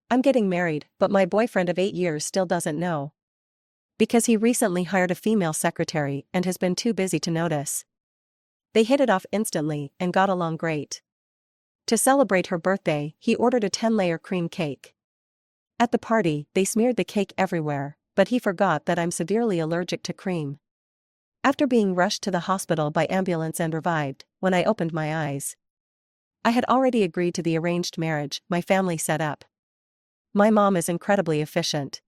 I'm getting married, but my boyfriend of 8 years still doesn't know. Because he recently hired a female secretary and has been too busy to notice. They hit it off instantly and got along great. To celebrate her birthday, he ordered a 10-layer cream cake. At the party, they smeared the cake everywhere, but he forgot that I'm severely allergic to cream. After being rushed to the hospital by ambulance and revived, when I opened my eyes, I had already agreed to the arranged marriage my family set up. My mom is incredibly efficient.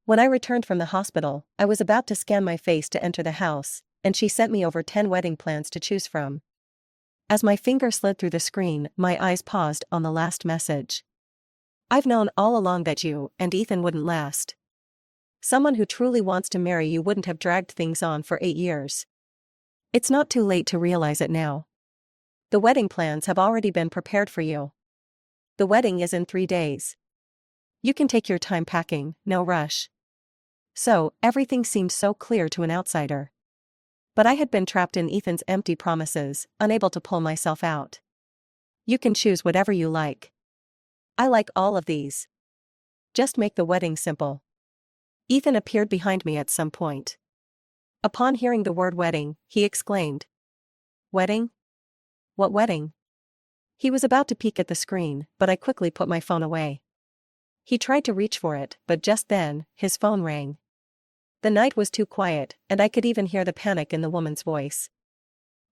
When I returned from the hospital, I was about to scan my face to enter the house, and she sent me over 10 wedding plans to choose from. As my finger slid through the screen, my eyes paused on the last message. I've known all along that you and Ethan wouldn't last. Someone who truly wants to marry you wouldn't have dragged things on for 8 years. It's not too late to realize it now. The wedding plans have already been prepared for you. The wedding is in 3 days. You can take your time packing, no rush. So, everything seemed so clear to an outsider. But I had been trapped in Ethan's empty promises, unable to pull myself out. You can choose whatever you like. I like all of these. Just make the wedding simple. Ethan appeared behind me at some point. Upon hearing the word wedding, he exclaimed. Wedding? What wedding? He was about to peek at the screen, but I quickly put my phone away. He tried to reach for it, but just then, his phone rang. The night was too quiet, and I could even hear the panic in the woman's voice.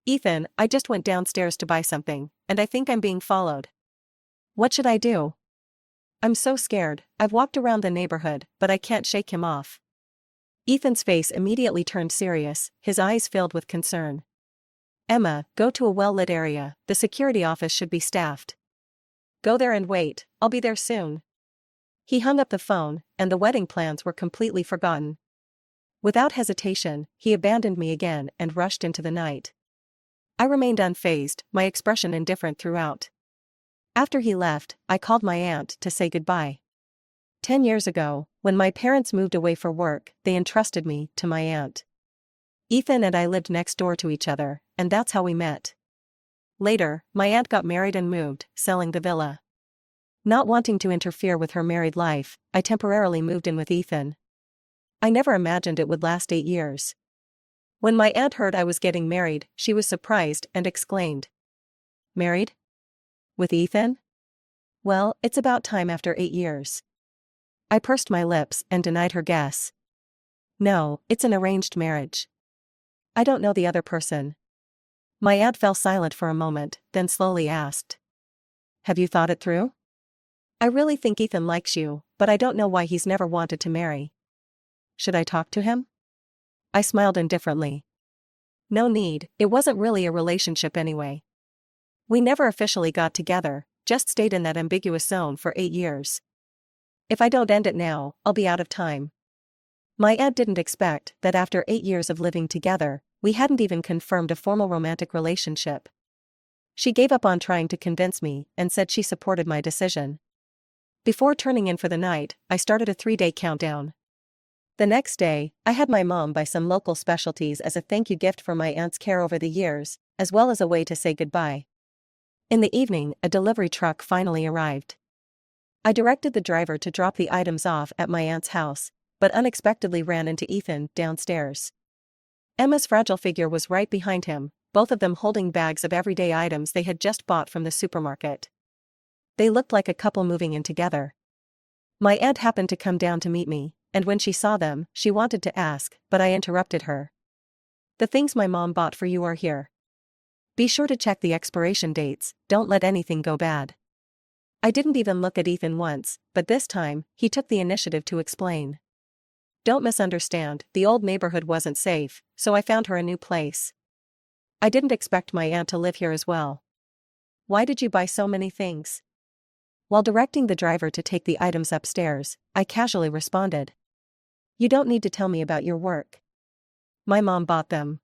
Ethan, I just went downstairs to buy something, and I think I'm being followed. What should I do? I'm so scared. I've walked around the neighborhood, but I can't shake him off. Ethan's face immediately turned serious, his eyes filled with concern. Emma, go to a well-lit area, the security office should be staffed. Go there and wait, I'll be there soon. He hung up the phone, and the wedding plans were completely forgotten. Without hesitation, he abandoned me again and rushed into the night. I remained unfazed, my expression indifferent throughout. After he left, I called my aunt to say goodbye. 10 years ago, when my parents moved away for work, they entrusted me to my aunt. Ethan and I lived next door to each other, and that's how we met. Later, my aunt got married and moved, selling the villa. Not wanting to interfere with her married life, I temporarily moved in with Ethan. I never imagined it would last 8 years. When my aunt heard I was getting married, she was surprised and exclaimed. Married? With Ethan? Well, it's about time after 8 years. I pursed my lips and denied her guess. No, it's an arranged marriage. I don't know the other person. My aunt fell silent for a moment, then slowly asked. Have you thought it through? I really think Ethan likes you, but I don't know why he's never wanted to marry. Should I talk to him? I smiled indifferently. No need, it wasn't really a relationship anyway. We never officially got together, just stayed in that ambiguous zone for 8 years. If I don't end it now, I'll be out of time. My aunt didn't expect that after 8 years of living together, we hadn't even confirmed a formal romantic relationship. She gave up on trying to convince me and said she supported my decision. Before turning in for the night, I started a 3-day countdown. The next day, I had my mom buy some local specialties as a thank you gift for my aunt's care over the years, as well as a way to say goodbye. In the evening, a delivery truck finally arrived. I directed the driver to drop the items off at my aunt's house, but unexpectedly ran into Ethan downstairs. Emma's fragile figure was right behind him, both of them holding bags of everyday items they had just bought from the supermarket. They looked like a couple moving in together. My aunt happened to come down to meet me, and when she saw them, she wanted to ask, but I interrupted her. The things my mom bought for you are here. Be sure to check the expiration dates, don't let anything go bad. I didn't even look at Ethan once, but this time, he took the initiative to explain. Don't misunderstand, the old neighborhood wasn't safe, so I found her a new place. I didn't expect my aunt to live here as well. Why did you buy so many things? While directing the driver to take the items upstairs, I casually responded. You don't need to tell me about your work. My mom bought them.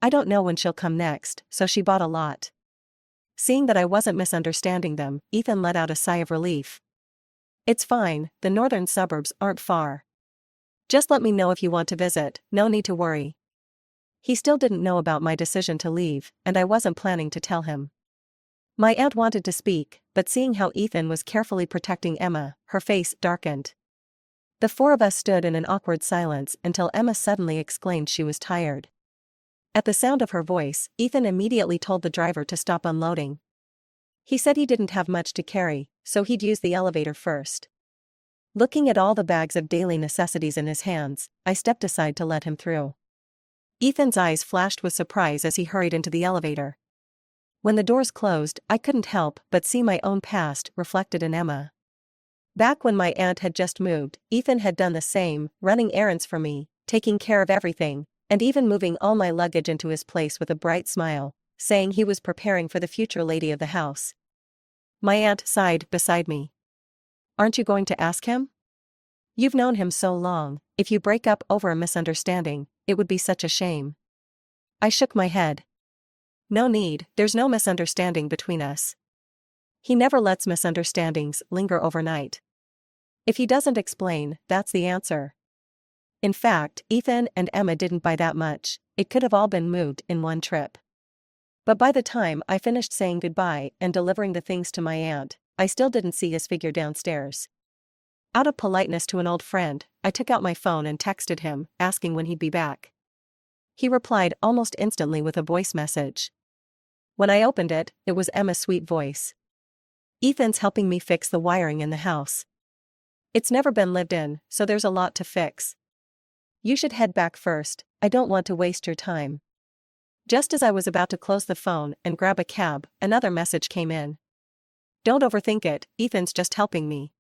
I don't know when she'll come next, so she bought a lot. Seeing that I wasn't misunderstanding them, Ethan let out a sigh of relief. It's fine, the northern suburbs aren't far. Just let me know if you want to visit, no need to worry. He still didn't know about my decision to leave, and I wasn't planning to tell him. My aunt wanted to speak, but seeing how Ethan was carefully protecting Emma, her face darkened. The four of us stood in an awkward silence until Emma suddenly exclaimed she was tired. At the sound of her voice, Ethan immediately told the driver to stop unloading. He said he didn't have much to carry, so he'd use the elevator first. Looking at all the bags of daily necessities in his hands, I stepped aside to let him through. Ethan's eyes flashed with surprise as he hurried into the elevator. When the doors closed, I couldn't help but see my own past reflected in Emma. Back when my aunt had just moved, Ethan had done the same, running errands for me, taking care of everything, and even moving all my luggage into his place with a bright smile, saying he was preparing for the future lady of the house. My aunt sighed beside me. Aren't you going to ask him? You've known him so long, if you break up over a misunderstanding, it would be such a shame. I shook my head. No need, there's no misunderstanding between us. He never lets misunderstandings linger overnight. If he doesn't explain, that's the answer. In fact, Ethan and Emma didn't buy that much, it could have all been moved in one trip. But by the time I finished saying goodbye and delivering the things to my aunt, I still didn't see his figure downstairs. Out of politeness to an old friend, I took out my phone and texted him, asking when he'd be back. He replied almost instantly with a voice message. When I opened it, it was Emma's sweet voice. Ethan's helping me fix the wiring in the house. It's never been lived in, so there's a lot to fix. You should head back first, I don't want to waste your time. Just as I was about to close the phone and grab a cab, another message came in. Don't overthink it, Ethan's just helping me.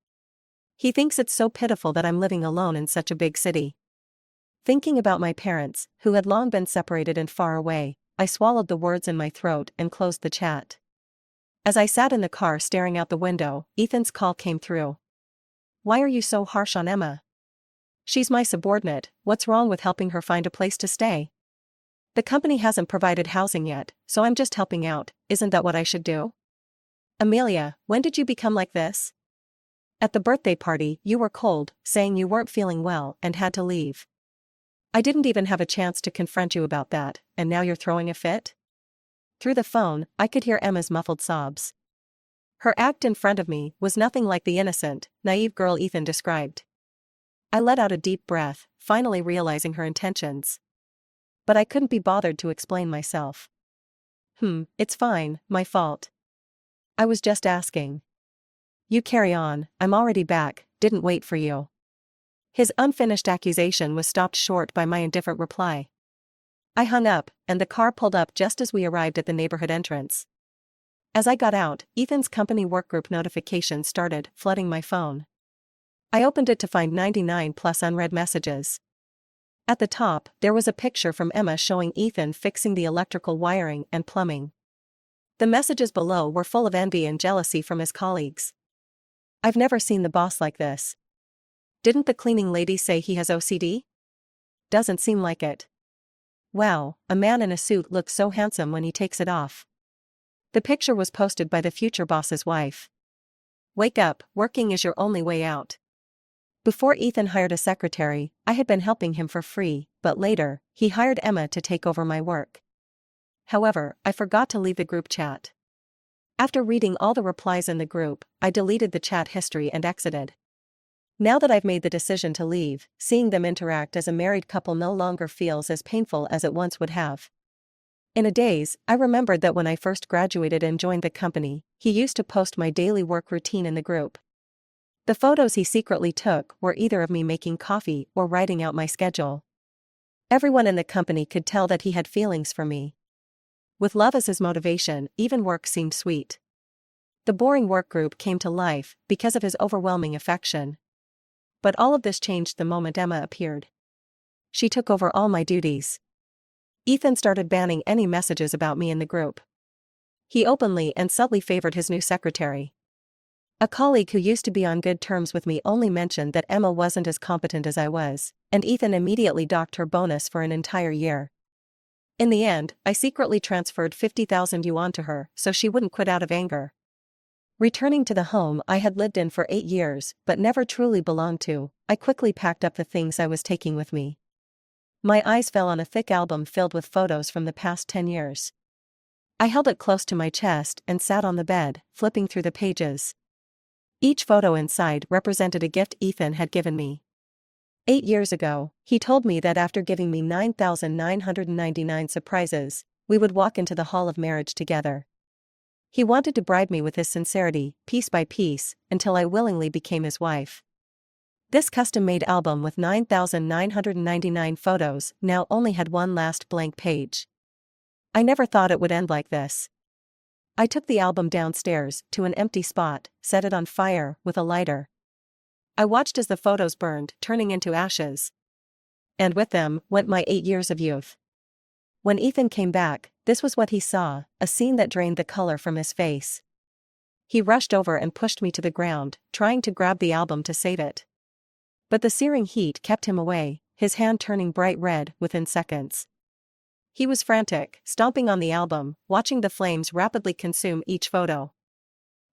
He thinks it's so pitiful that I'm living alone in such a big city. Thinking about my parents, who had long been separated and far away, I swallowed the words in my throat and closed the chat. As I sat in the car staring out the window, Ethan's call came through. Why are you so harsh on Emma? She's my subordinate, what's wrong with helping her find a place to stay? The company hasn't provided housing yet, so I'm just helping out, isn't that what I should do? Amelia, when did you become like this? At the birthday party, you were cold, saying you weren't feeling well and had to leave. I didn't even have a chance to confront you about that, and now you're throwing a fit? Through the phone, I could hear Emma's muffled sobs. Her act in front of me was nothing like the innocent, naive girl Ethan described. I let out a deep breath, finally realizing her intentions. But I couldn't be bothered to explain myself. It's fine, my fault. I was just asking. You carry on, I'm already back, didn't wait for you. His unfinished accusation was stopped short by my indifferent reply. I hung up, and the car pulled up just as we arrived at the neighborhood entrance. As I got out, Ethan's company workgroup notifications started flooding my phone. I opened it to find 99 plus unread messages. At the top, there was a picture from Emma showing Ethan fixing the electrical wiring and plumbing. The messages below were full of envy and jealousy from his colleagues. I've never seen the boss like this. Didn't the cleaning lady say he has OCD? Doesn't seem like it. Wow, a man in a suit looks so handsome when he takes it off. The picture was posted by the future boss's wife. Wake up, working is your only way out. Before Ethan hired a secretary, I had been helping him for free, but later, he hired Emma to take over my work. However, I forgot to leave the group chat. After reading all the replies in the group, I deleted the chat history and exited. Now that I've made the decision to leave, seeing them interact as a married couple no longer feels as painful as it once would have. In a daze, I remembered that when I first graduated and joined the company, he used to post my daily work routine in the group. The photos he secretly took were either of me making coffee or writing out my schedule. Everyone in the company could tell that he had feelings for me. With love as his motivation, even work seemed sweet. The boring work group came to life because of his overwhelming affection. But all of this changed the moment Emma appeared. She took over all my duties. Ethan started banning any messages about me in the group. He openly and subtly favored his new secretary. A colleague who used to be on good terms with me only mentioned that Emma wasn't as competent as I was, and Ethan immediately docked her bonus for an entire year. In the end, I secretly transferred 50,000 yuan to her so she wouldn't quit out of anger. Returning to the home I had lived in for 8 years but never truly belonged to, I quickly packed up the things I was taking with me. My eyes fell on a thick album filled with photos from the past 10 years. I held it close to my chest and sat on the bed, flipping through the pages. Each photo inside represented a gift Ethan had given me. 8 years ago, he told me that after giving me 9,999 surprises, we would walk into the hall of marriage together. He wanted to bribe me with his sincerity, piece by piece, until I willingly became his wife. This custom-made album with 9,999 photos now only had one last blank page. I never thought it would end like this. I took the album downstairs to an empty spot, set it on fire with a lighter. I watched as the photos burned, turning into ashes. And with them went my 8 years of youth. When Ethan came back, this was what he saw, a scene that drained the color from his face. He rushed over and pushed me to the ground, trying to grab the album to save it. But the searing heat kept him away, his hand turning bright red within seconds. He was frantic, stomping on the album, watching the flames rapidly consume each photo.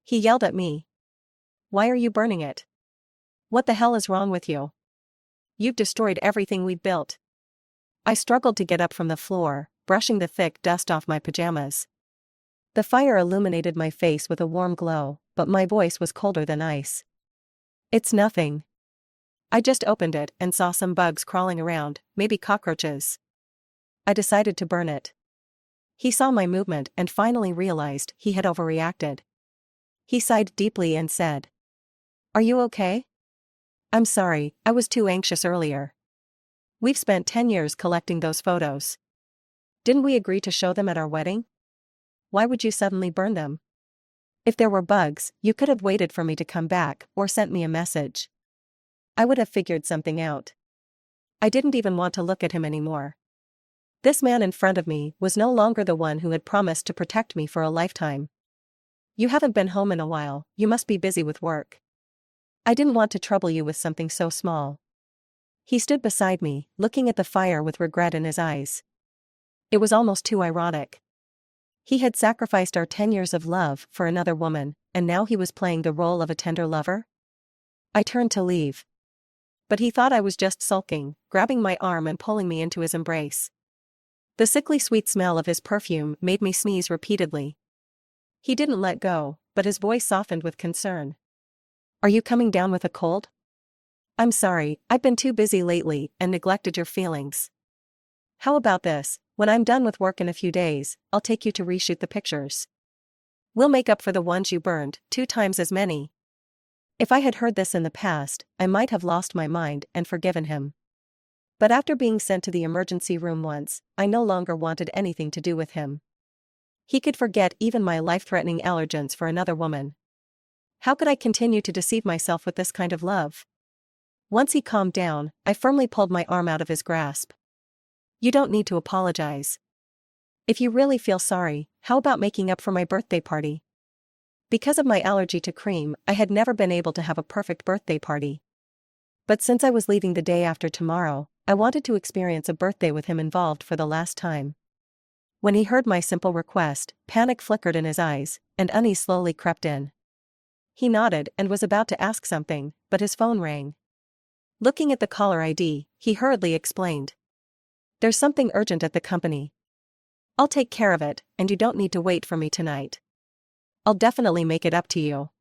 He yelled at me. "Why are you burning it? What the hell is wrong with you? You've destroyed everything we've built." I struggled to get up from the floor, brushing the thick dust off my pajamas. The fire illuminated my face with a warm glow, but my voice was colder than ice. "It's nothing. I just opened it and saw some bugs crawling around, maybe cockroaches. I decided to burn it." He saw my movement and finally realized he had overreacted. He sighed deeply and said, "Are you okay? I'm sorry, I was too anxious earlier. We've spent 10 years collecting those photos. Didn't we agree to show them at our wedding? Why would you suddenly burn them? If there were bugs, you could have waited for me to come back or sent me a message. I would have figured something out." I didn't even want to look at him anymore. This man in front of me was no longer the one who had promised to protect me for a lifetime. "You haven't been home in a while, you must be busy with work. I didn't want to trouble you with something so small." He stood beside me, looking at the fire with regret in his eyes. It was almost too ironic. He had sacrificed our 10 years of love for another woman, and now he was playing the role of a tender lover? I turned to leave. But he thought I was just sulking, grabbing my arm and pulling me into his embrace. The sickly sweet smell of his perfume made me sneeze repeatedly. He didn't let go, but his voice softened with concern. "Are you coming down with a cold? I'm sorry, I've been too busy lately and neglected your feelings. How about this, when I'm done with work in a few days, I'll take you to reshoot the pictures. We'll make up for the ones you burned, 2 times as many." If I had heard this in the past, I might have lost my mind and forgiven him. But after being sent to the emergency room once, I no longer wanted anything to do with him. He could forget even my life-threatening allergens for another woman. How could I continue to deceive myself with this kind of love? Once he calmed down, I firmly pulled my arm out of his grasp. "You don't need to apologize. If you really feel sorry, how about making up for my birthday party?" Because of my allergy to cream, I had never been able to have a perfect birthday party. But since I was leaving the day after tomorrow, I wanted to experience a birthday with him involved for the last time. When he heard my simple request, panic flickered in his eyes, and unease slowly crept in. He nodded and was about to ask something, but his phone rang. Looking at the caller ID, he hurriedly explained. "There's something urgent at the company. I'll take care of it, and you don't need to wait for me tonight. I'll definitely make it up to you.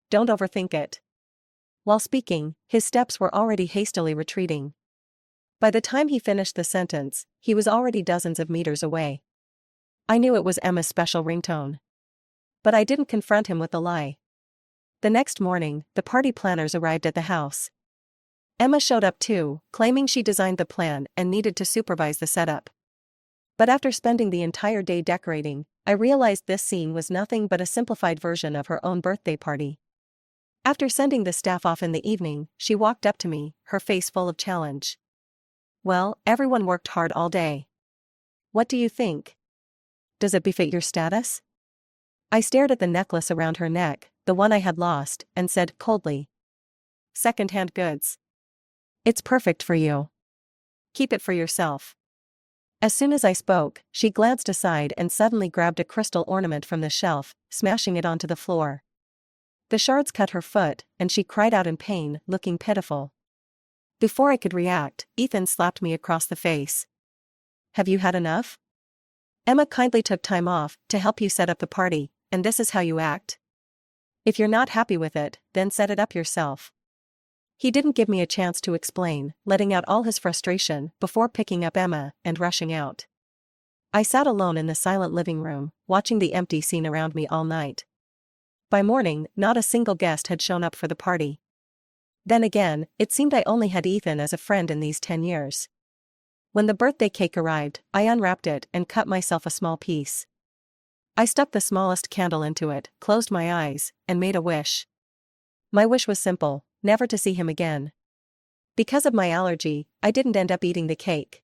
Don't overthink it." While speaking, his steps were already hastily retreating. By the time he finished the sentence, he was already dozens of meters away. I knew it was Emma's special ringtone. But I didn't confront him with the lie. The next morning, the party planners arrived at the house. Emma showed up too, claiming she designed the plan and needed to supervise the setup. But after spending the entire day decorating, I realized this scene was nothing but a simplified version of her own birthday party. After sending the staff off in the evening, she walked up to me, her face full of challenge. "Well, everyone worked hard all day. What do you think? Does it befit your status?" I stared at the necklace around her neck, the one I had lost, and said coldly, "Second-hand goods. It's perfect for you. Keep it for yourself." As soon as I spoke, she glanced aside and suddenly grabbed a crystal ornament from the shelf, smashing it onto the floor. The shards cut her foot, and she cried out in pain, looking pitiful. Before I could react, Ethan slapped me across the face. "Have you had enough? Emma kindly took time off to help you set up the party, and this is how you act? If you're not happy with it, then set it up yourself. He didn't give me a chance to explain, letting out all his frustration before picking up Emma and rushing out. I sat alone in the silent living room, watching the empty scene around me all night. By morning, not a single guest had shown up for the party. Then again, it seemed I only had Ethan as a friend in these 10 years. When the birthday cake arrived, I unwrapped it and cut myself a small piece. I stuck the smallest candle into it, closed my eyes, and made a wish. My wish was simple: never to see him again. Because of my allergy, I didn't end up eating the cake.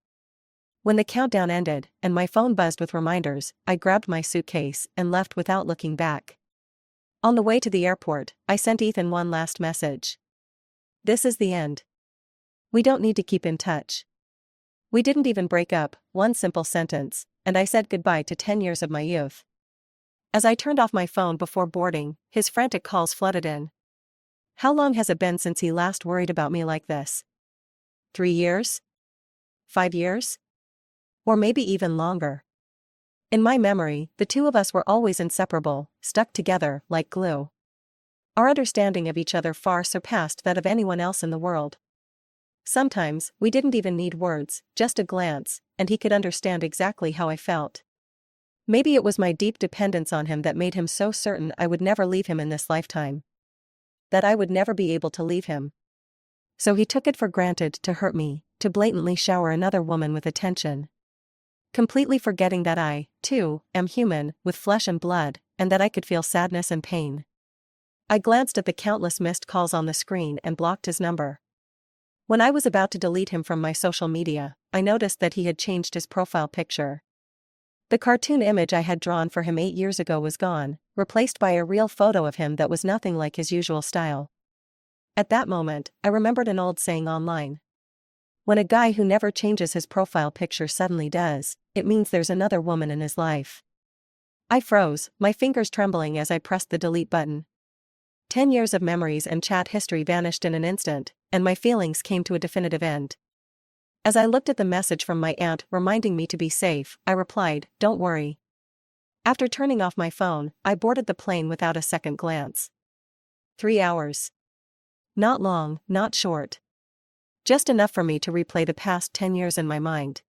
When the countdown ended, and my phone buzzed with reminders, I grabbed my suitcase and left without looking back. On the way to the airport, I sent Ethan one last message. This is the end. We don't need to keep in touch. We didn't even break up, one simple sentence, and I said goodbye to 10 years of my youth. As I turned off my phone before boarding, his frantic calls flooded in. How long has it been since he last worried about me like this? 3 years? 5 years? Or maybe even longer. In my memory, the two of us were always inseparable, stuck together like glue. Our understanding of each other far surpassed that of anyone else in the world. Sometimes, we didn't even need words, just a glance, and he could understand exactly how I felt. Maybe it was my deep dependence on him that made him so certain I would never leave him in this lifetime. That I would never be able to leave him. So he took it for granted to hurt me, to blatantly shower another woman with attention. Completely forgetting that I, too, am human, with flesh and blood, and that I could feel sadness and pain. I glanced at the countless missed calls on the screen and blocked his number. When I was about to delete him from my social media, I noticed that he had changed his profile picture. The cartoon image I had drawn for him 8 years ago was gone, replaced by a real photo of him that was nothing like his usual style. At that moment, I remembered an old saying online. When a guy who never changes his profile picture suddenly does, it means there's another woman in his life. I froze, my fingers trembling as I pressed the delete button. 10 years of memories and chat history vanished in an instant, and my feelings came to a definitive end. As I looked at the message from my aunt reminding me to be safe, I replied, "Don't worry." After turning off my phone, I boarded the plane without a second glance. 3 hours. Not long, not short. Just enough for me to replay the past 10 years in my mind.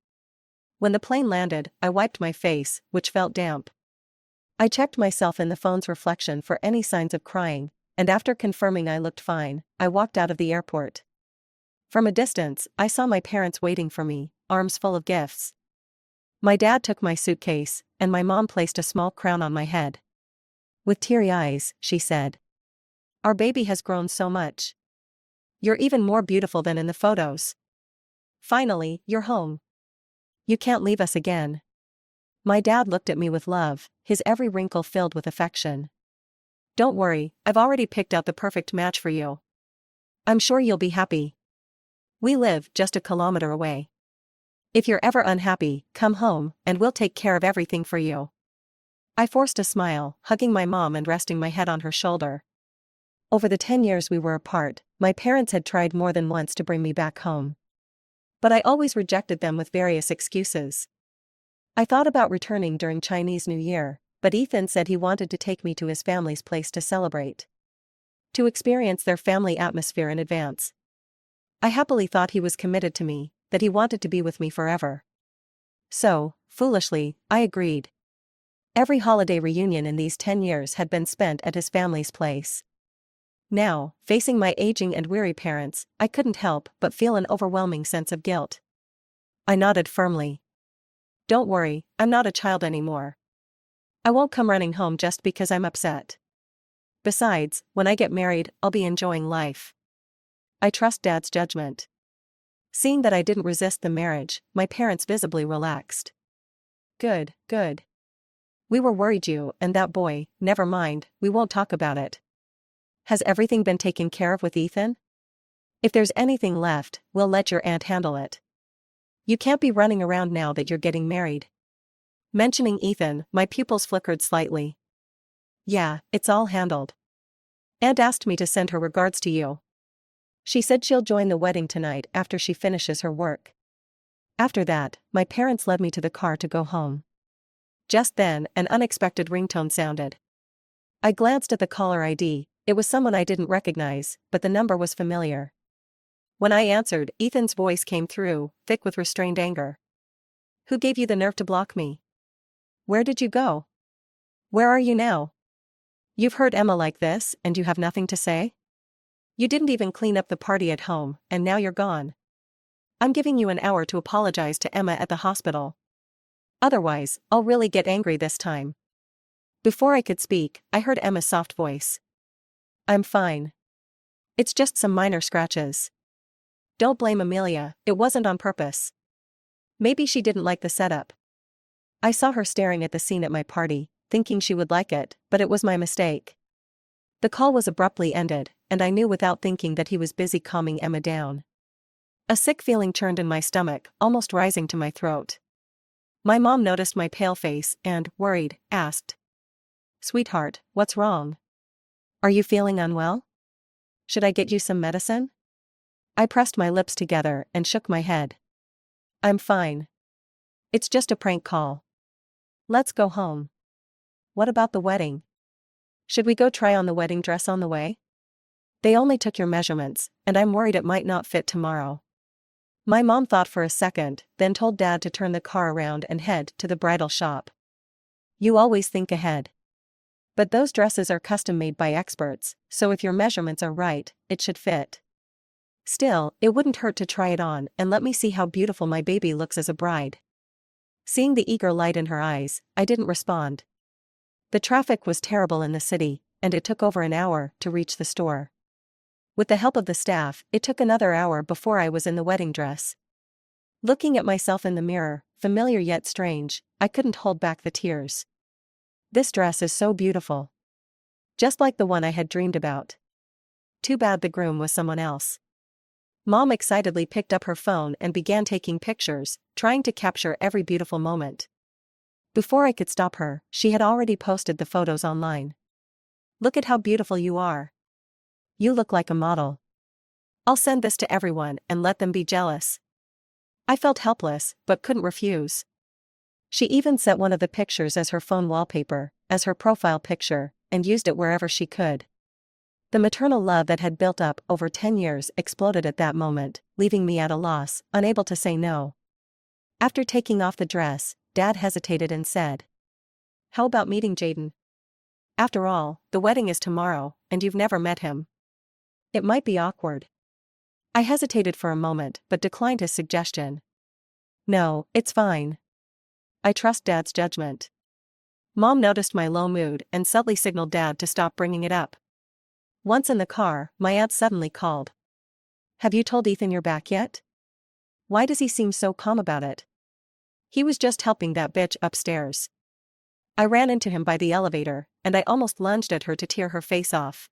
When the plane landed, I wiped my face, which felt damp. I checked myself in the phone's reflection for any signs of crying, and after confirming I looked fine, I walked out of the airport. From a distance, I saw my parents waiting for me, arms full of gifts. My dad took my suitcase, and my mom placed a small crown on my head. With teary eyes, she said, "Our baby has grown so much. You're even more beautiful than in the photos. Finally, you're home. You can't leave us again." My dad looked at me with love, his every wrinkle filled with affection. "Don't worry, I've already picked out the perfect match for you. I'm sure you'll be happy. We live just a kilometer away. If you're ever unhappy, come home, and we'll take care of everything for you." I forced a smile, hugging my mom and resting my head on her shoulder. Over the 10 years we were apart, my parents had tried more than once to bring me back home. But I always rejected them with various excuses. I thought about returning during Chinese New Year, but Ethan said he wanted to take me to his family's place to celebrate. To experience their family atmosphere in advance. I happily thought he was committed to me, that he wanted to be with me forever. So, foolishly, I agreed. Every holiday reunion in these 10 years had been spent at his family's place. Now, facing my aging and weary parents, I couldn't help but feel an overwhelming sense of guilt. I nodded firmly. "Don't worry, I'm not a child anymore. I won't come running home just because I'm upset. Besides, when I get married, I'll be enjoying life. I trust Dad's judgment." Seeing that I didn't resist the marriage, my parents visibly relaxed. "Good, good. We were worried you and that boy, never mind, we won't talk about it. Has everything been taken care of with Ethan? If there's anything left, we'll let your aunt handle it. You can't be running around now that you're getting married." Mentioning Ethan, my pupils flickered slightly. "Yeah, it's all handled. Aunt asked me to send her regards to you. She said she'll join the wedding tonight after she finishes her work." After that, my parents led me to the car to go home. Just then, an unexpected ringtone sounded. I glanced at the caller ID. It was someone I didn't recognize, but the number was familiar. When I answered, Ethan's voice came through, thick with restrained anger. "Who gave you the nerve to block me? Where did you go? Where are you now? You've hurt Emma like this, and you have nothing to say? You didn't even clean up the party at home, and now you're gone. I'm giving you an hour to apologize to Emma at the hospital. Otherwise, I'll really get angry this time." Before I could speak, I heard Emma's soft voice. "I'm fine. It's just some minor scratches. Don't blame Amelia, it wasn't on purpose. Maybe she didn't like the setup. I saw her staring at the scene at my party, thinking she would like it, but it was my mistake." The call was abruptly ended, and I knew without thinking that he was busy calming Emma down. A sick feeling churned in my stomach, almost rising to my throat. My mom noticed my pale face and, worried, asked, "Sweetheart, what's wrong? Are you feeling unwell? Should I get you some medicine?" I pressed my lips together and shook my head. "I'm fine. It's just a prank call. Let's go home." "What about the wedding? Should we go try on the wedding dress on the way? They only took your measurements, and I'm worried it might not fit tomorrow." My mom thought for a second, then told Dad to turn the car around and head to the bridal shop. "You always think ahead. But those dresses are custom-made by experts, so if your measurements are right, it should fit. Still, it wouldn't hurt to try it on and let me see how beautiful my baby looks as a bride." Seeing the eager light in her eyes, I didn't respond. The traffic was terrible in the city, and it took over an hour to reach the store. With the help of the staff, it took another hour before I was in the wedding dress. Looking at myself in the mirror, familiar yet strange, I couldn't hold back the tears. This dress is so beautiful. Just like the one I had dreamed about. Too bad the groom was someone else. Mom excitedly picked up her phone and began taking pictures, trying to capture every beautiful moment. Before I could stop her, she had already posted the photos online. "Look at how beautiful you are. You look like a model. I'll send this to everyone and let them be jealous." I felt helpless, but couldn't refuse. She even set one of the pictures as her phone wallpaper, as her profile picture, and used it wherever she could. The maternal love that had built up over 10 years exploded at that moment, leaving me at a loss, unable to say no. After taking off the dress, Dad hesitated and said, "How about meeting Jaden? After all, the wedding is tomorrow, and you've never met him. It might be awkward." I hesitated for a moment but declined his suggestion. "No, it's fine. I trust Dad's judgment." Mom noticed my low mood and subtly signaled Dad to stop bringing it up. Once in the car, my aunt suddenly called. "Have you told Ethan you're back yet? Why does he seem so calm about it? He was just helping that bitch upstairs." I ran into him by the elevator, and I almost lunged at her to tear her face off.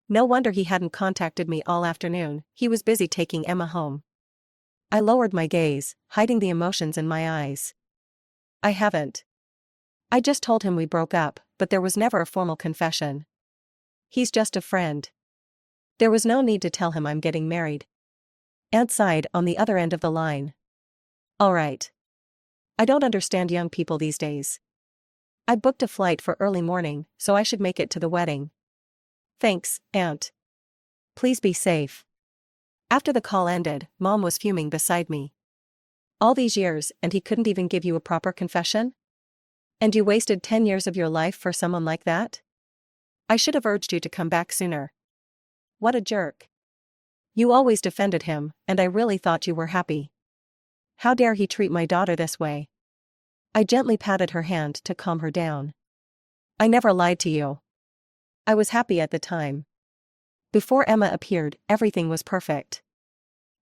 No wonder he hadn't contacted me all afternoon, he was busy taking Emma home. I lowered my gaze, hiding the emotions in my eyes. "I haven't. I just told him we broke up, but there was never a formal confession. He's just a friend. There was no need to tell him I'm getting married." Aunt sighed on the other end of the line. "All right. I don't understand young people these days. I booked a flight for early morning, so I should make it to the wedding." "Thanks, Aunt. Please be safe." After the call ended, Mom was fuming beside me. "All these years and he couldn't even give you a proper confession? And you wasted 10 years of your life for someone like that? I should have urged you to come back sooner. What a jerk. You always defended him, and I really thought you were happy. How dare he treat my daughter this way?" I gently patted her hand to calm her down. "I never lied to you. I was happy at the time. Before Emma appeared, everything was perfect.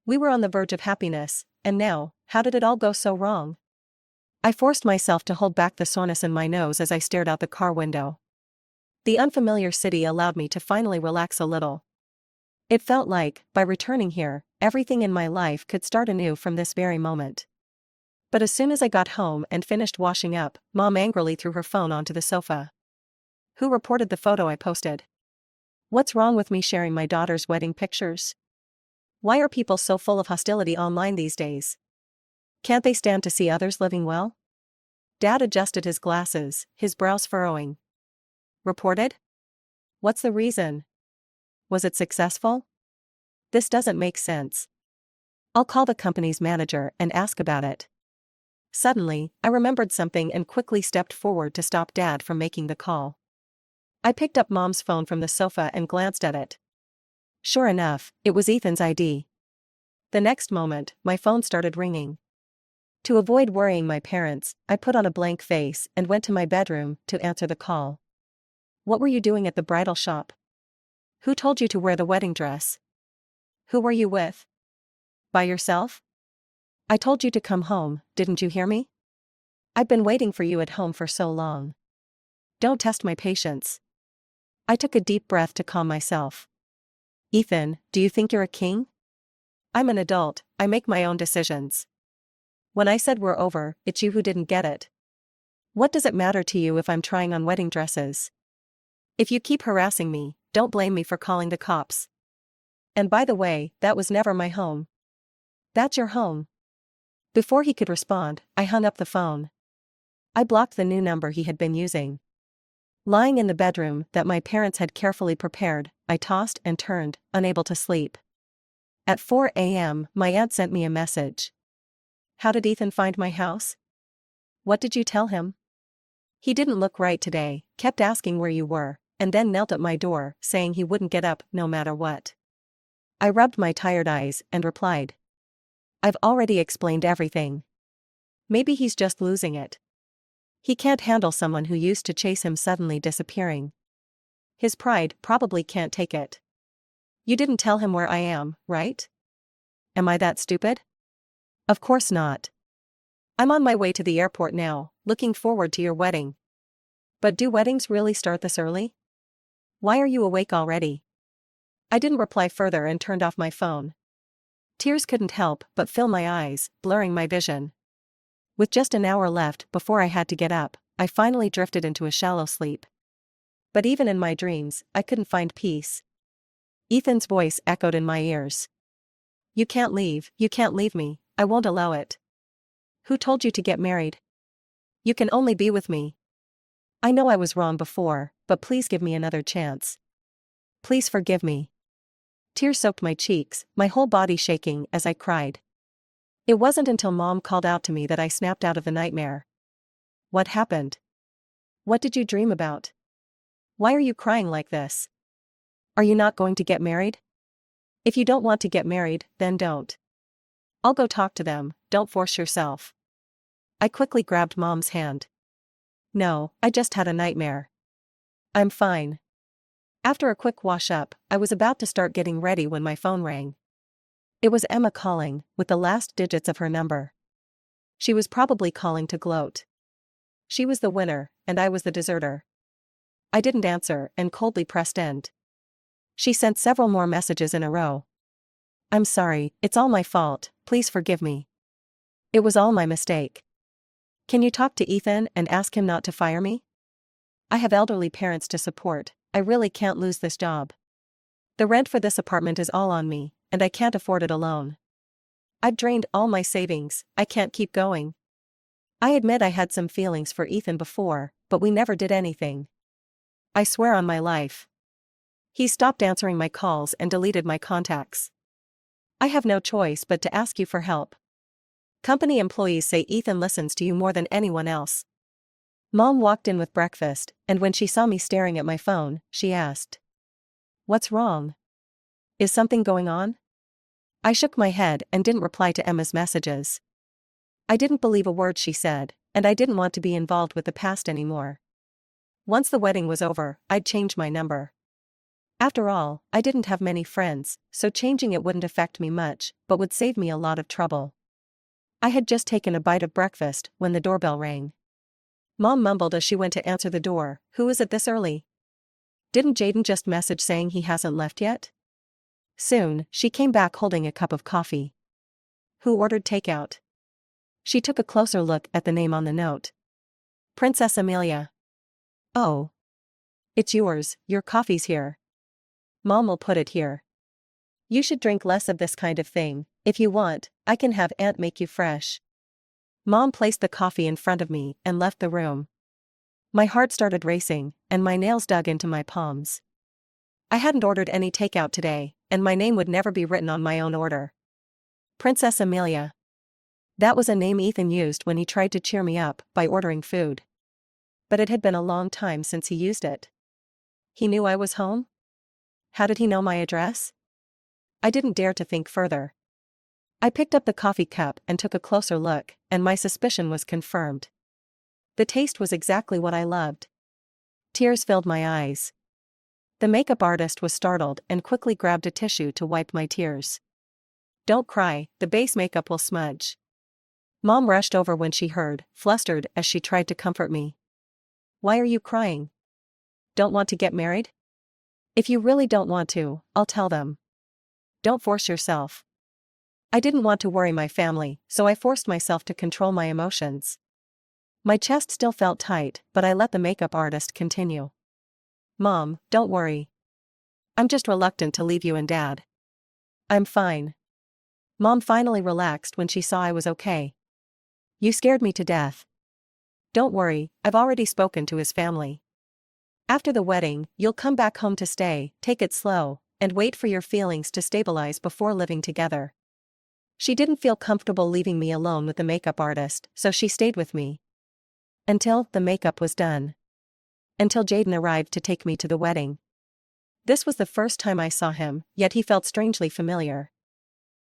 We were on the verge of happiness, and now, how did it all go so wrong?" I forced myself to hold back the soreness in my nose as I stared out the car window. The unfamiliar city allowed me to finally relax a little. It felt like, by returning here, everything in my life could start anew from this very moment. But as soon as I got home and finished washing up, Mom angrily threw her phone onto the sofa. "Who reported the photo I posted? What's wrong with me sharing my daughter's wedding pictures? Why are people so full of hostility online these days? Can't they stand to see others living well?" Dad adjusted his glasses, his brows furrowing. Reported? What's the reason? Was it successful? This doesn't make sense. I'll call the company's manager and ask about it. Suddenly, I remembered something and quickly stepped forward to stop Dad from making the call. I picked up Mom's phone from the sofa and glanced at it. Sure enough, it was Ethan's ID. The next moment, my phone started ringing. To avoid worrying my parents, I put on a blank face and went to my bedroom to answer the call. What were you doing at the bridal shop? Who told you to wear the wedding dress? Who were you with? By yourself? I told you to come home, didn't you hear me? I've been waiting for you at home for so long. Don't test my patience. I took a deep breath to calm myself. Ethan, do you think you're a king? I'm an adult, I make my own decisions. When I said we're over, it's you who didn't get it. What does it matter to you if I'm trying on wedding dresses? If you keep harassing me, don't blame me for calling the cops. And by the way, that was never my home. That's your home. Before he could respond, I hung up the phone. I blocked the new number he had been using. Lying in the bedroom that my parents had carefully prepared, I tossed and turned, unable to sleep. At 4 a.m., my aunt sent me a message. How did Ethan find my house? What did you tell him? He didn't look right today, kept asking where you were, and then knelt at my door, saying he wouldn't get up no matter what. I rubbed my tired eyes and replied. I've already explained everything. Maybe he's just losing it. He can't handle someone who used to chase him suddenly disappearing. His pride probably can't take it. You didn't tell him where I am, right? Am I that stupid? Of course not. I'm on my way to the airport now, looking forward to your wedding. But do weddings really start this early? Why are you awake already? I didn't reply further and turned off my phone. Tears couldn't help but fill my eyes, blurring my vision. With just an hour left before I had to get up, I finally drifted into a shallow sleep. But even in my dreams, I couldn't find peace. Ethan's voice echoed in my ears. You can't leave me, I won't allow it. Who told you to get married? You can only be with me. I know I was wrong before, but please give me another chance. Please forgive me. Tears soaked my cheeks, my whole body shaking as I cried. It wasn't until Mom called out to me that I snapped out of the nightmare. What happened? What did you dream about? Why are you crying like this? Are you not going to get married? If you don't want to get married, then don't. I'll go talk to them, don't force yourself. I quickly grabbed Mom's hand. No, I just had a nightmare. I'm fine. After a quick wash-up, I was about to start getting ready when my phone rang. It was Emma calling, with the last digits of her number. She was probably calling to gloat. She was the winner, and I was the deserter. I didn't answer and coldly pressed end. She sent several more messages in a row. I'm sorry, it's all my fault, please forgive me. It was all my mistake. Can you talk to Ethan and ask him not to fire me? I have elderly parents to support, I really can't lose this job. The rent for this apartment is all on me, and I can't afford it alone. I've drained all my savings, I can't keep going. I admit I had some feelings for Ethan before, but we never did anything. I swear on my life. He stopped answering my calls and deleted my contacts. I have no choice but to ask you for help. Company employees say Ethan listens to you more than anyone else. Mom walked in with breakfast, and when she saw me staring at my phone, she asked. What's wrong? Is something going on? I shook my head and didn't reply to Emma's messages. I didn't believe a word she said, and I didn't want to be involved with the past anymore. Once the wedding was over, I'd change my number. After all, I didn't have many friends, so changing it wouldn't affect me much, but would save me a lot of trouble. I had just taken a bite of breakfast when the doorbell rang. Mom mumbled as she went to answer the door, Who is it this early? Didn't Jaden just message saying he hasn't left yet? Soon, she came back holding a cup of coffee. Who ordered takeout? She took a closer look at the name on the note. Princess Amelia. Oh. It's yours, your coffee's here. Mom will put it here. You should drink less of this kind of thing. If you want, I can have Aunt make you fresh. Mom placed the coffee in front of me and left the room. My heart started racing, and my nails dug into my palms. I hadn't ordered any takeout today, and my name would never be written on my own order. Princess Amelia. That was a name Ethan used when he tried to cheer me up by ordering food. But it had been a long time since he used it. He knew I was home? How did he know my address? I didn't dare to think further. I picked up the coffee cup and took a closer look, and my suspicion was confirmed. The taste was exactly what I loved. Tears filled my eyes. The makeup artist was startled and quickly grabbed a tissue to wipe my tears. Don't cry, the base makeup will smudge. Mom rushed over when she heard, flustered as she tried to comfort me. Why are you crying? Don't want to get married? If you really don't want to, I'll tell them. Don't force yourself. I didn't want to worry my family, so I forced myself to control my emotions. My chest still felt tight, but I let the makeup artist continue. Mom, don't worry. I'm just reluctant to leave you and Dad. I'm fine. Mom finally relaxed when she saw I was okay. You scared me to death. Don't worry, I've already spoken to his family. After the wedding, you'll come back home to stay, take it slow, and wait for your feelings to stabilize before living together. She didn't feel comfortable leaving me alone with the makeup artist, so she stayed with me. Until the makeup was done. Until Jaden arrived to take me to the wedding. This was the first time I saw him, yet he felt strangely familiar.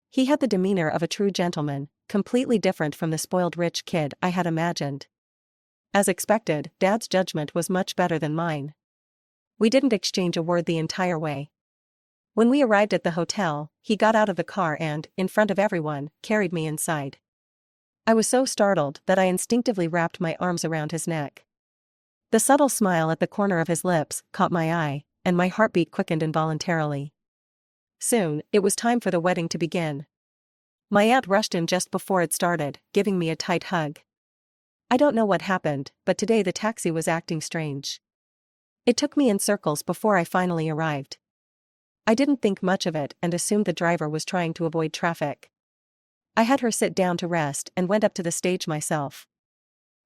He had the demeanor of a true gentleman, completely different from the spoiled rich kid I had imagined. As expected, Dad's judgment was much better than mine. We didn't exchange a word the entire way. When we arrived at the hotel, he got out of the car and, in front of everyone, carried me inside. I was so startled that I instinctively wrapped my arms around his neck. The subtle smile at the corner of his lips caught my eye, and my heartbeat quickened involuntarily. Soon, it was time for the wedding to begin. My aunt rushed in just before it started, giving me a tight hug. I don't know what happened, but today the taxi was acting strange. It took me in circles before I finally arrived. I didn't think much of it and assumed the driver was trying to avoid traffic. I had her sit down to rest and went up to the stage myself.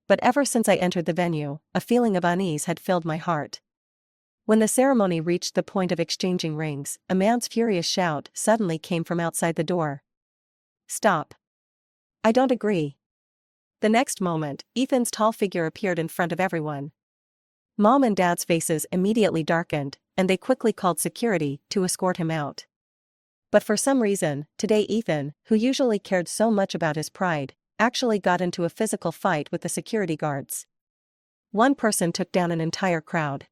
But ever since I entered the venue, a feeling of unease had filled my heart. When the ceremony reached the point of exchanging rings, a man's furious shout suddenly came from outside the door. Stop. I don't agree. The next moment, Ethan's tall figure appeared in front of everyone. Mom and Dad's faces immediately darkened, and they quickly called security to escort him out. But for some reason, today Ethan, who usually cared so much about his pride, actually got into a physical fight with the security guards. One person took down an entire crowd.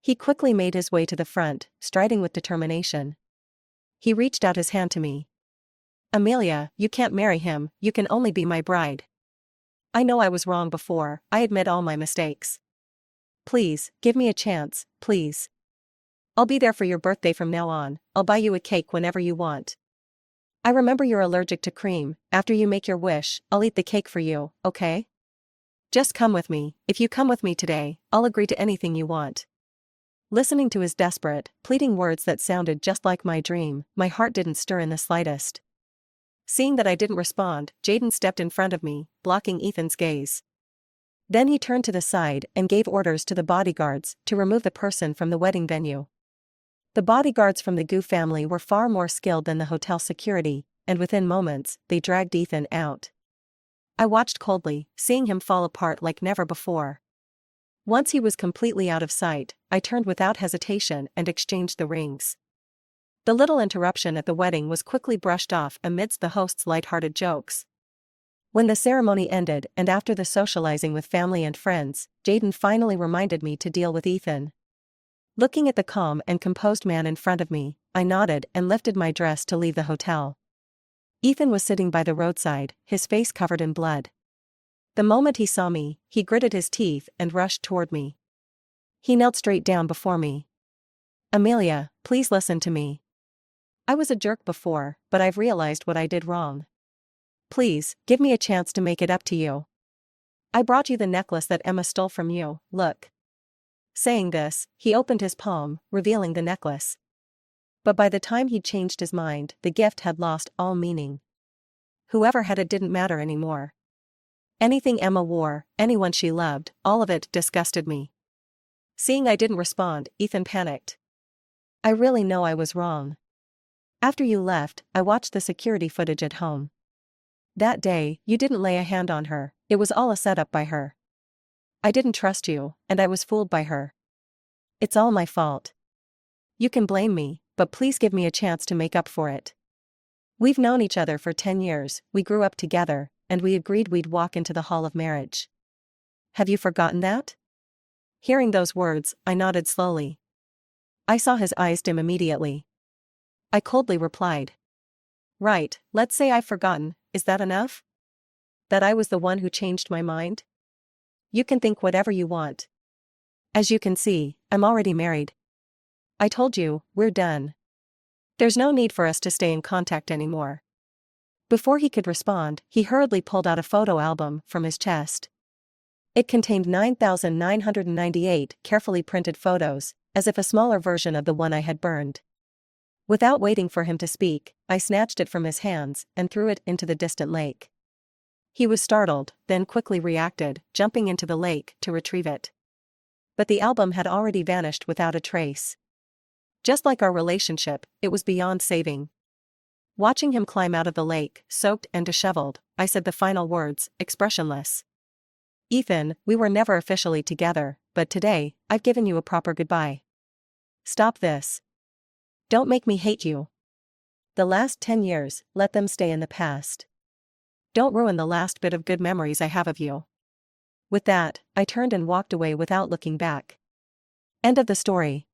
He quickly made his way to the front, striding with determination. He reached out his hand to me. Amelia, you can't marry him, you can only be my bride. I know I was wrong before, I admit all my mistakes. Please, give me a chance, please. I'll be there for your birthday from now on, I'll buy you a cake whenever you want. I remember you're allergic to cream, after you make your wish, I'll eat the cake for you, okay? Just come with me, if you come with me today, I'll agree to anything you want. Listening to his desperate, pleading words that sounded just like my dream, my heart didn't stir in the slightest. Seeing that I didn't respond, Jaden stepped in front of me, blocking Ethan's gaze. Then he turned to the side and gave orders to the bodyguards to remove the person from the wedding venue. The bodyguards from the Gu family were far more skilled than the hotel security, and within moments, they dragged Ethan out. I watched coldly, seeing him fall apart like never before. Once he was completely out of sight, I turned without hesitation and exchanged the rings. The little interruption at the wedding was quickly brushed off amidst the host's light-hearted jokes. When the ceremony ended and after the socializing with family and friends, Jaden finally reminded me to deal with Ethan. Looking at the calm and composed man in front of me, I nodded and lifted my dress to leave the hotel. Ethan was sitting by the roadside, his face covered in blood. The moment he saw me, he gritted his teeth and rushed toward me. He knelt straight down before me. Amelia, please listen to me. I was a jerk before, but I've realized what I did wrong. Please, give me a chance to make it up to you. I brought you the necklace that Emma stole from you, look. Saying this, he opened his palm, revealing the necklace. But by the time he'd changed his mind, the gift had lost all meaning. Whoever had it didn't matter anymore. Anything Emma wore, anyone she loved, all of it disgusted me. Seeing I didn't respond, Ethan panicked. I really know I was wrong. After you left, I watched the security footage at home. That day, you didn't lay a hand on her, it was all a setup by her. I didn't trust you, and I was fooled by her. It's all my fault. You can blame me, but please give me a chance to make up for it. We've known each other for 10 years, we grew up together, and we agreed we'd walk into the hall of marriage. Have you forgotten that? Hearing those words, I nodded slowly. I saw his eyes dim immediately. I coldly replied. Right, let's say I've forgotten, is that enough? That I was the one who changed my mind? You can think whatever you want. As you can see, I'm already married. I told you, we're done. There's no need for us to stay in contact anymore. Before he could respond, he hurriedly pulled out a photo album from his chest. It contained 9,998 carefully printed photos, as if a smaller version of the one I had burned. Without waiting for him to speak, I snatched it from his hands and threw it into the distant lake. He was startled, then quickly reacted, jumping into the lake to retrieve it. But the album had already vanished without a trace. Just like our relationship, it was beyond saving. Watching him climb out of the lake, soaked and disheveled, I said the final words, expressionless. Ethan, we were never officially together, but today, I've given you a proper goodbye. Stop this. Don't make me hate you. The last 10 years, let them stay in the past. Don't ruin the last bit of good memories I have of you. With that, I turned and walked away without looking back. End of the story.